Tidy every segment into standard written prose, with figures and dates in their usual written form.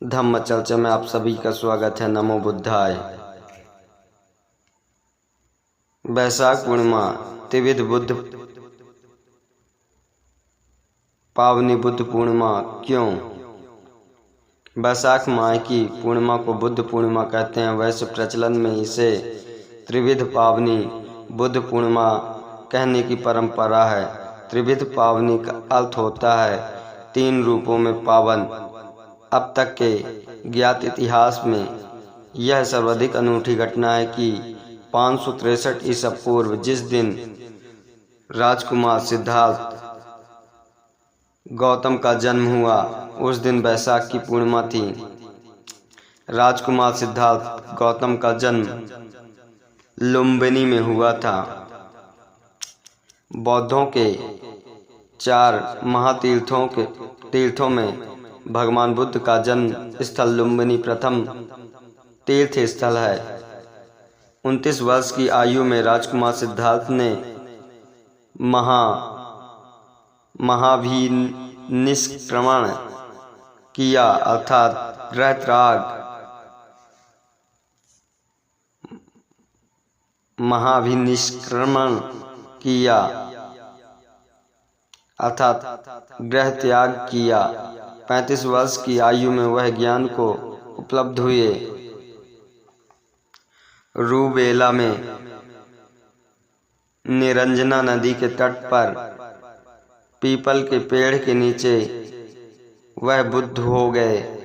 धम्म चर्चा में आप सभी का स्वागत है। नमो बुद्धाय। वैशाख पूर्णिमा त्रिविध बुद्ध पावनी बुद्ध पूर्णिमा क्यों? वैशाख माह की पूर्णिमा को बुद्ध पूर्णिमा कहते हैं। वैसे प्रचलन में इसे त्रिविध पावनी बुद्ध पूर्णिमा कहने की परंपरा है। त्रिविध पावनी का अर्थ होता है तीन रूपों में पावन। अब तक के ज्ञात इतिहास में यह सर्वाधिक अनूठी घटना है कि 563 ईसा पूर्व जिस दिन राजकुमार सिद्धार्थ गौतम का जन्म हुआ उस दिन वैशाख की पूर्णिमा थी। राजकुमार सिद्धार्थ गौतम का जन्म लुम्बिनी में हुआ था। बौद्धों के 4 महातीर्थों में भगवान बुद्ध का जन्म स्थल लुम्बिनी प्रथम तीर्थ स्थल है। 29 वर्ष की आयु में राजकुमार सिद्धार्थ ने महाभिनिष्क्रमण किया अर्थात गृह त्याग। महाभिनिष्क्रमण किया अर्थात गृह त्याग किया। 35 वर्ष की आयु में वह ज्ञान को उपलब्ध हुए। रूबेला में निरंजना नदी के तट पर पीपल के पेड़ के नीचे वह बुद्ध हो गए।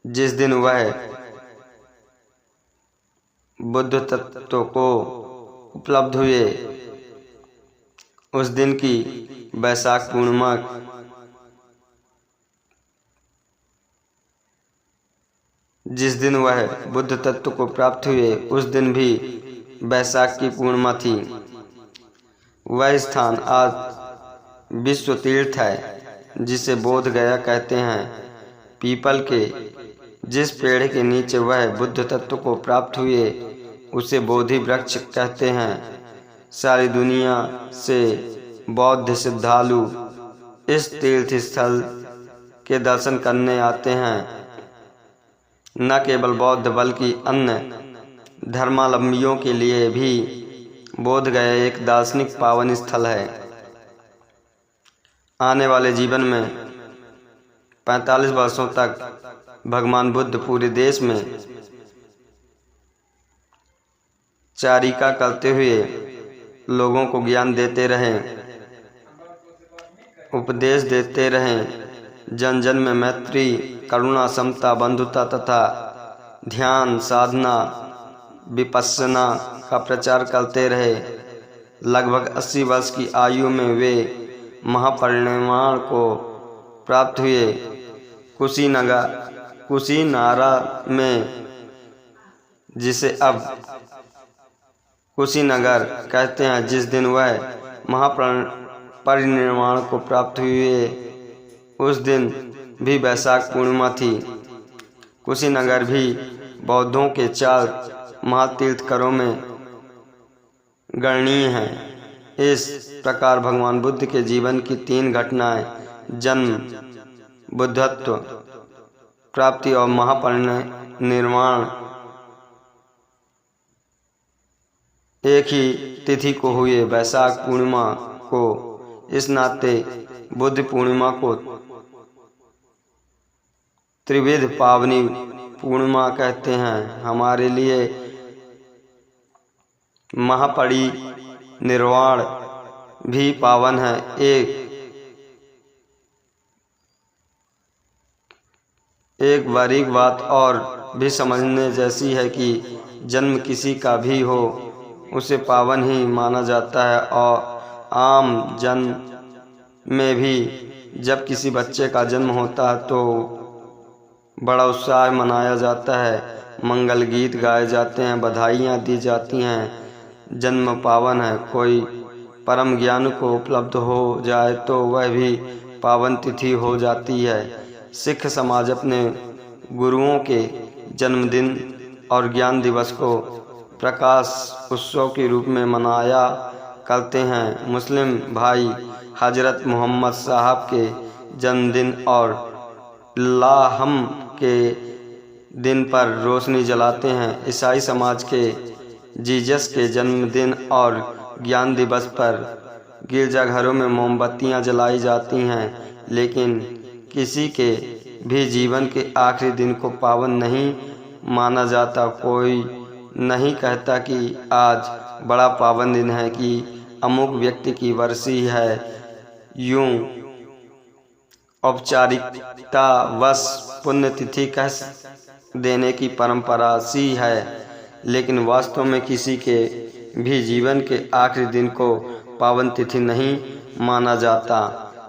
जिस दिन वह बुद्ध तत्व को उपलब्ध हुए उस दिन की वैशाख पूर्णिमा जिस दिन वह बुद्ध तत्व को प्राप्त हुए उस दिन भी वैशाख की पूर्णिमा थी। वह स्थान आज विश्व तीर्थ है जिसे बोध गया कहते हैं। पीपल के जिस पेड़ के नीचे वह बुद्ध तत्व को प्राप्त हुए उसे बोधि वृक्ष कहते हैं। सारी दुनिया से बौद्ध श्रद्धालु इस तीर्थ स्थल के दर्शन करने आते हैं। न केवल बौद्ध बल्कि अन्य धर्मावलंबियों के लिए भी बोध गया एक दार्शनिक पावन स्थल है। आने वाले जीवन में 45 वर्षों तक भगवान बुद्ध पूरे देश में चारिका करते हुए लोगों को ज्ञान देते रहें, उपदेश देते रहें। जन जन में मैत्री, करुणा, समता, बंधुता तथा ध्यान साधना विपश्यना का प्रचार करते रहे। लगभग 80 वर्ष की आयु में वे महापरिनिर्वाण को प्राप्त हुए। कुशीनारा में, जिसे अब कुशीनगर कहते हैं, जिस दिन वह महापरिनिर्वाण को प्राप्त हुए उस दिन भी वैशाख पूर्णिमा थी। कुशीनगर भी बौद्धों के 4 महातीर्थकरों में गणनीय है। इस प्रकार भगवान बुद्ध के जीवन की 3 घटनाएं, जन्म, बुद्धत्व प्राप्ति और महापरिनिर्वाण, एक ही तिथि को हुए। वैशाख पूर्णिमा को इस नाते बुद्ध पूर्णिमा को त्रिविध पावनी पूर्णिमा कहते हैं। हमारे लिए महापरिनिर्वाण भी पावन है। एक बारीक बात और भी समझने जैसी है कि जन्म किसी का भी हो उसे पावन ही माना जाता है। और आम जन्म में भी जब किसी बच्चे का जन्म होता है तो बड़ा उत्साह मनाया जाता है। मंगल गीत गाए जाते हैं, बधाइयाँ दी जाती हैं। जन्म पावन है। कोई परम ज्ञान को उपलब्ध हो जाए तो वह भी पावन तिथि हो जाती है। सिख समाज अपने गुरुओं के जन्मदिन और ज्ञान दिवस को प्रकाश उत्सव के रूप में मनाया करते हैं। मुस्लिम भाई हजरत मोहम्मद साहब के जन्मदिन और लाहम के दिन पर रोशनी जलाते हैं। ईसाई समाज के जीसस के जन्मदिन और ज्ञान दिवस पर गिरजाघरों में मोमबत्तियां जलाई जाती हैं, लेकिन किसी के भी जीवन के आखिरी दिन को पावन नहीं माना जाता। कोई नहीं कहता कि आज बड़ा पावन दिन है, कि अमुक व्यक्ति की बरसी है। यूं औपचारिकतावश पुण्यतिथि कह देने की परंपरा सी है, लेकिन वास्तव में किसी के भी जीवन के आखिरी दिन को पावन तिथि नहीं माना जाता।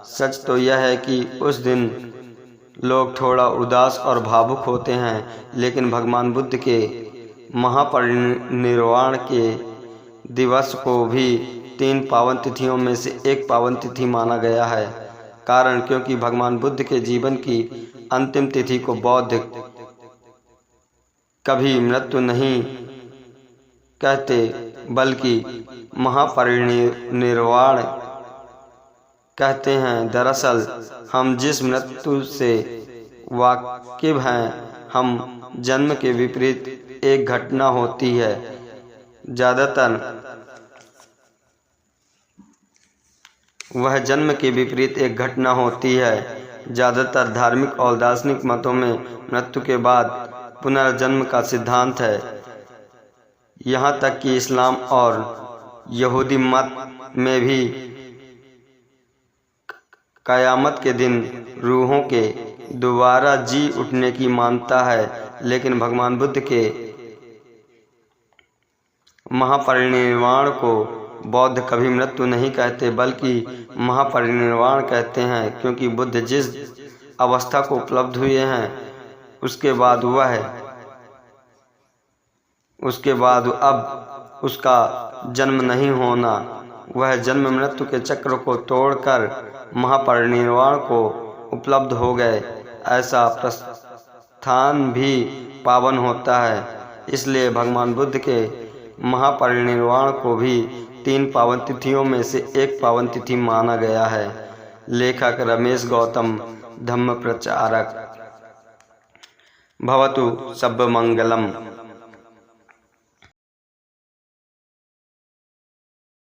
सच तो यह है कि उस दिन लोग थोड़ा उदास और भावुक होते हैं, लेकिन भगवान बुद्ध के महापरिनिर्वाण के दिवस को भी 3 पावन तिथियों में से एक पावन तिथि माना गया है। कारण क्योंकि भगवान बुद्ध के जीवन की अंतिम तिथि को बौद्ध कभी मृत्यु नहीं कहते, बल्कि महापरिनिर्वाण कहते हैं। दरअसल हम जिस मृत्यु से वाकिफ हैं, हम जन्म के विपरीत एक घटना होती है। ज़्यादातर वह जन्म के विपरीत एक घटना होती है। ज़्यादातर धार्मिक और दार्शनिक मतों में मृत्यु के बाद पुनर्जन्म का सिद्धांत है। यहाँ तक कि इस्लाम और यहूदी मत में भी क़यामत के दिन रूहों के दोबारा जी उठने की मान्यता है। लेकिन भगवान बुद्ध के महापरिनिर्वाण को बौद्ध कभी मृत्यु नहीं कहते, बल्कि महापरिनिर्वाण कहते हैं, क्योंकि बुद्ध जिस अवस्था को उपलब्ध हुए हैं उसके बाद अब उसका जन्म नहीं होना। वह जन्म मृत्यु के चक्र को तोड़कर महापरिनिर्वाण को उपलब्ध हो गए। ऐसा प्रस्थान भी पावन होता है। इसलिए भगवान बुद्ध के महापरिनिर्वाण को भी 3 पावन तिथियों में से एक पावन तिथि माना गया है। लेखक रमेश गौतम, धम्म प्रचारक। भवतु सब्बमंगलम।